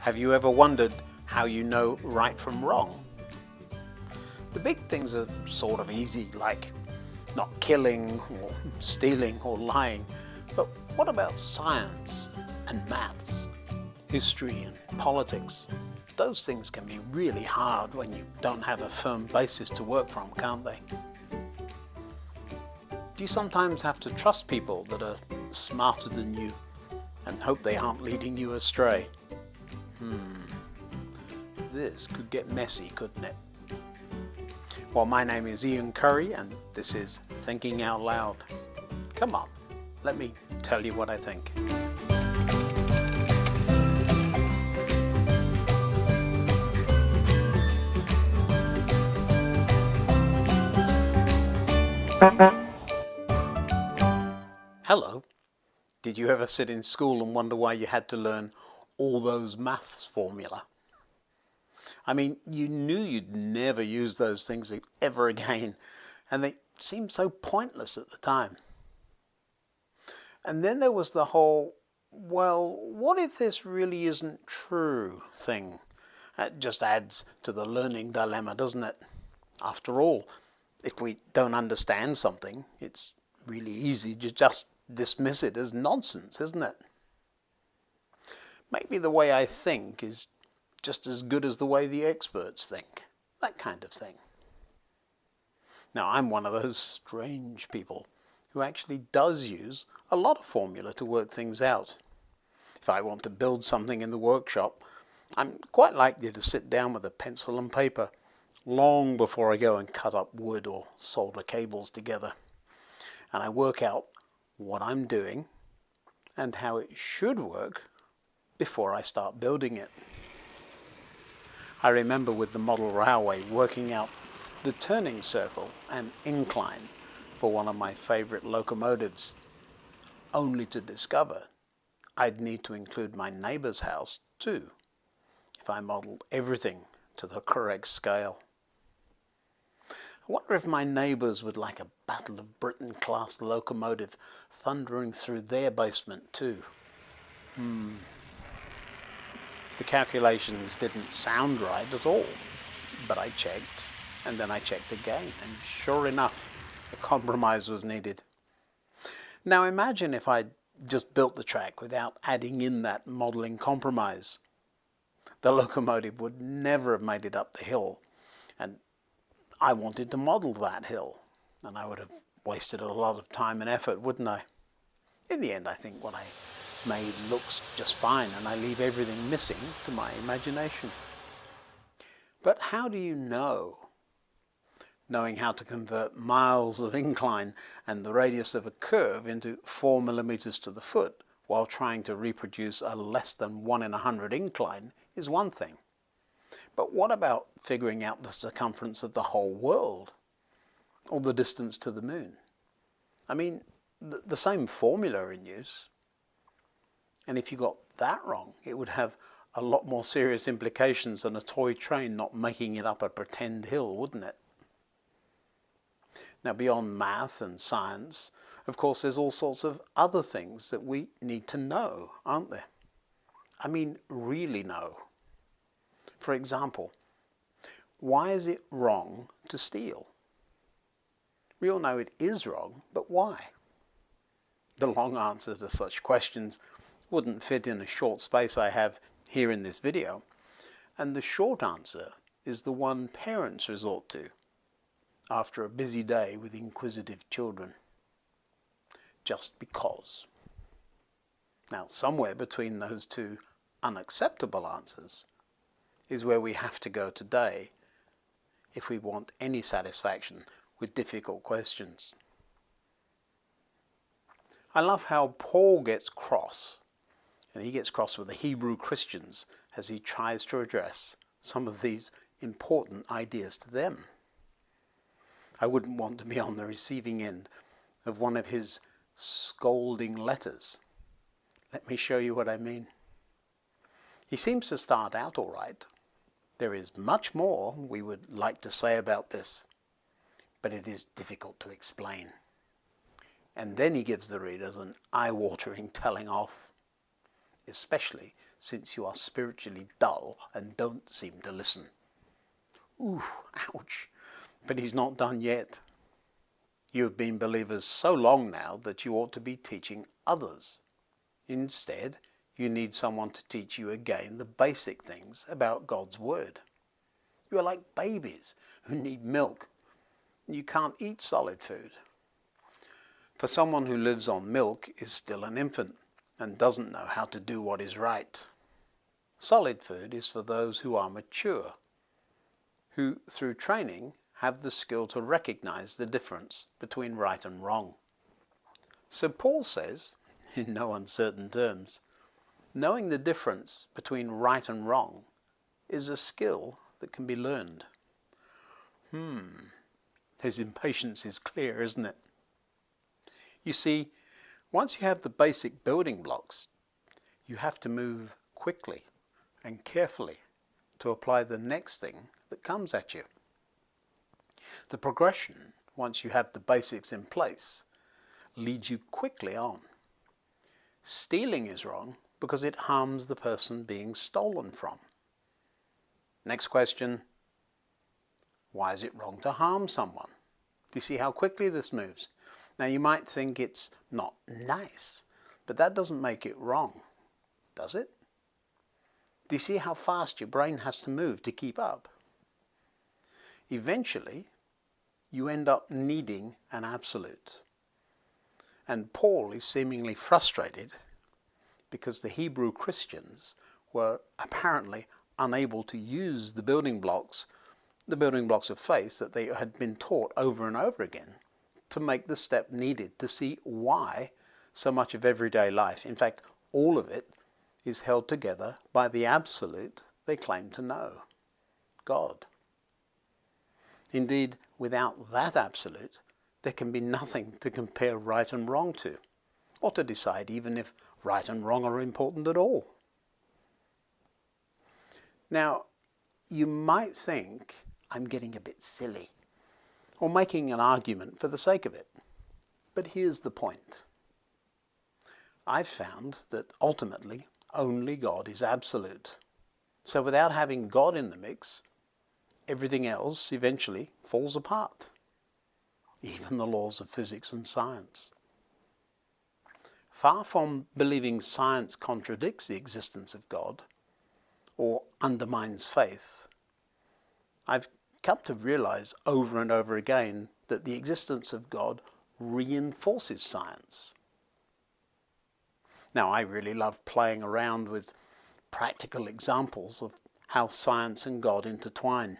Have you ever wondered how you know right from wrong? The big things are sort of easy, like not killing or stealing or lying. But what about science and maths, history and politics? Those things can be really hard when you don't have a firm basis to work from, can't they? Do you sometimes have to trust people that are smarter than you and hope they aren't leading you astray? This could get messy, couldn't it? Well, my name is Ian Currey and this is Thinking Out Loud. Come on, let me tell you what I think. Hello. Did you ever sit in school and wonder why you had to learn all those maths formula? I mean, you knew you'd never use those things ever again, and they seemed so pointless at the time. And then there was the whole, well, what if this really isn't true thing? That just adds to the learning dilemma, doesn't it? After all, if we don't understand something, it's really easy to just dismiss it as nonsense, isn't it? Maybe the way I think is just as good as the way the experts think. That kind of thing. Now, I'm one of those strange people who actually does use a lot of formula to work things out. If I want to build something in the workshop, I'm quite likely to sit down with a pencil and paper long before I go and cut up wood or solder cables together. And I work out what I'm doing and how it should work before I start building it. I remember with the model railway working out the turning circle and incline for one of my favorite locomotives, only to discover I'd need to include my neighbor's house too if I modeled everything to the correct scale. I wonder if my neighbors would like a Battle of Britain class locomotive thundering through their basement too. The calculations didn't sound right at all, but I checked, and then I checked again, and sure enough, a compromise was needed. Now imagine if I'd just built the track without adding in that modelling compromise. The locomotive would never have made it up the hill, and I wanted to model that hill, and I would have wasted a lot of time and effort, wouldn't I? In the end, I think what I made looks just fine, and I leave everything missing to my imagination. But how do you know? Knowing how to convert miles of incline and the radius of a curve into 4 millimeters to the foot while trying to reproduce a less than 1 in 100 incline is one thing. But what about figuring out the circumference of the whole world or the distance to the moon? I mean, the same formula in use. And if you got that wrong, it would have a lot more serious implications than a toy train not making it up a pretend hill, wouldn't it? Now, beyond math and science, of course, there's all sorts of other things that we need to know, aren't there? I mean, really know. For example, why is it wrong to steal? We all know it is wrong, but why? The long answer to such questions wouldn't fit in a short space I have here in this video, and the short answer is the one parents resort to after a busy day with inquisitive children. Just because. Now, somewhere between those two unacceptable answers is where we have to go today if we want any satisfaction with difficult questions. I love how Paul gets cross, and he gets cross with the Hebrew Christians as he tries to address some of these important ideas to them. I wouldn't want to be on the receiving end of one of his scolding letters. Let me show you what I mean. He seems to start out all right. There is much more we would like to say about this, but it is difficult to explain. And then he gives the readers an eye-watering telling off. especially since you are spiritually dull and don't seem to listen. Ooh, ouch. But he's not done yet. You have been believers so long now that you ought to be teaching others. Instead, you need someone to teach you again the basic things about God's Word. You are like babies who need milk. You can't eat solid food. For someone who lives on milk is still an infant and doesn't know how to do what is right. Solid food is for those who are mature, who through training have the skill to recognize the difference between right and wrong. So Paul says, in no uncertain terms, knowing the difference between right and wrong is a skill that can be learned. His impatience is clear, isn't it? You see, once you have the basic building blocks, you have to move quickly and carefully to apply the next thing that comes at you. The progression, once you have the basics in place, leads you quickly on. Stealing is wrong because it harms the person being stolen from. Next question, why is it wrong to harm someone? Do you see how quickly this moves? Now you might think it's not nice, but that doesn't make it wrong, does it? Do you see how fast your brain has to move to keep up? Eventually, you end up needing an absolute. And Paul is seemingly frustrated because the Hebrew Christians were apparently unable to use the building blocks of faith that they had been taught over and over again to make the step needed to see why so much of everyday life, in fact all of it, is held together by the absolute they claim to know, God. Indeed, without that absolute, there can be nothing to compare right and wrong to, or to decide even if right and wrong are important at all. Now, you might think I'm getting a bit silly, or making an argument for the sake of it. But here's the point. I've found that ultimately only God is absolute. So without having God in the mix, everything else eventually falls apart. Even the laws of physics and science. Far from believing science contradicts the existence of God or undermines faith, I've come to realize over and over again that the existence of God reinforces science. Now, I really love playing around with practical examples of how science and God intertwine.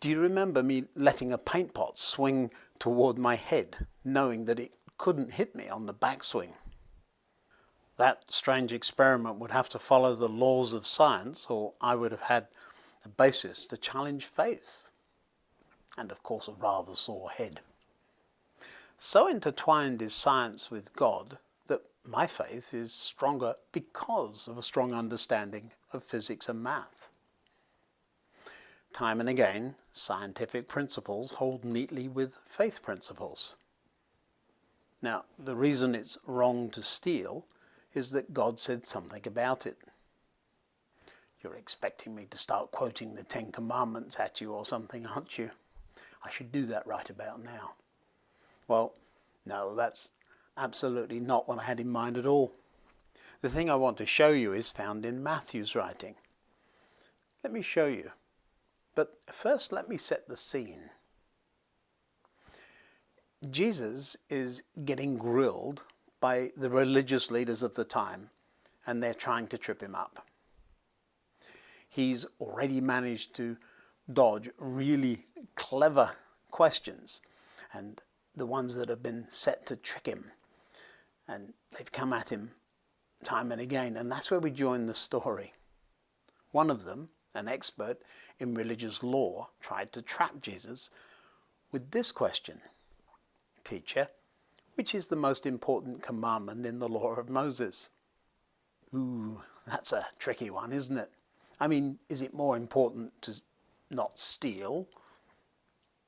Do you remember me letting a paint pot swing toward my head, knowing that it couldn't hit me on the backswing? That strange experiment would have to follow the laws of science, or I would have had a basis to challenge faith, and of course a rather sore head. So intertwined is science with God that my faith is stronger because of a strong understanding of physics and math. Time and again, scientific principles hold neatly with faith principles. Now, the reason it's wrong to steal is that God said something about it. You're expecting me to start quoting the Ten Commandments at you or something, aren't you? I should do that right about now. Well, no, that's absolutely not what I had in mind at all. The thing I want to show you is found in Matthew's writing. Let me show you. But first, let me set the scene. Jesus is getting grilled by the religious leaders of the time, and they're trying to trip him up. He's already managed to dodge really clever questions, and the ones that have been set to trick him. And they've come at him time and again, and that's where we join the story. One of them, an expert in religious law, tried to trap Jesus with this question. Teacher, which is the most important commandment in the law of Moses? Ooh, that's a tricky one, isn't it? I mean, is it more important to not steal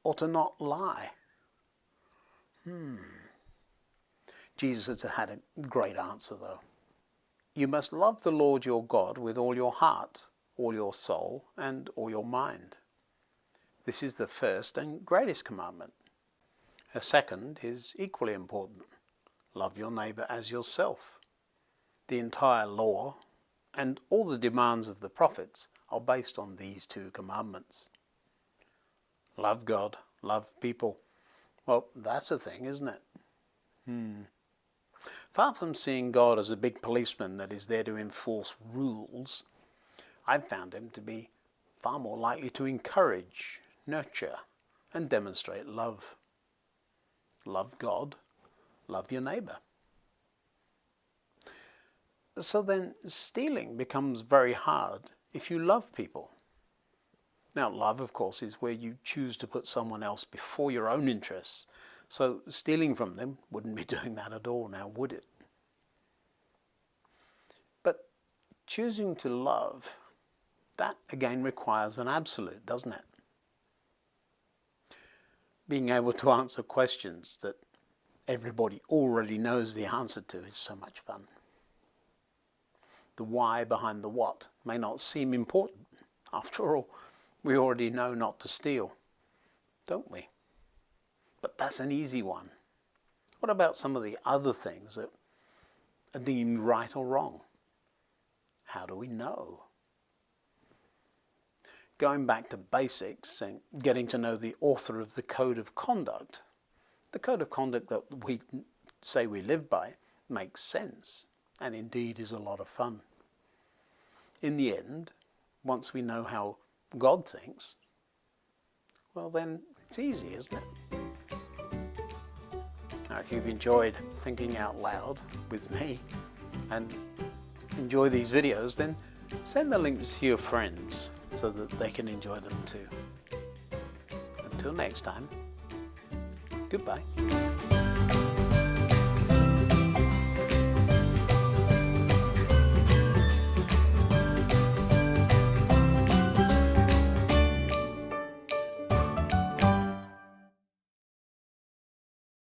or to not lie? Jesus had a great answer though. You must love the Lord your God with all your heart, all your soul, and all your mind. This is the first and greatest commandment. A second is equally important. Love your neighbour as yourself. The entire law and all the demands of the prophets are based on these two commandments. Love God, love people. Well, that's a thing, isn't it? Far from seeing God as a big policeman that is there to enforce rules, I've found him to be far more likely to encourage, nurture, and demonstrate love. Love God, love your neighbour. So then stealing becomes very hard if you love people. Now, love, of course, is where you choose to put someone else before your own interests. So stealing from them wouldn't be doing that at all now, would it? But choosing to love, that again requires an absolute, doesn't it? Being able to answer questions that everybody already knows the answer to is so much fun. The why behind the what may not seem important. After all, we already know not to steal, don't we? But that's an easy one. What about some of the other things that are deemed right or wrong? How do we know? Going back to basics and getting to know the author of the code of conduct, the code of conduct that we say we live by makes sense and indeed is a lot of fun. In the end, once we know how God thinks, well then it's easy, isn't it? Now, if you've enjoyed thinking out loud with me and enjoy these videos, then send the links to your friends so that they can enjoy them too. Until next time, goodbye.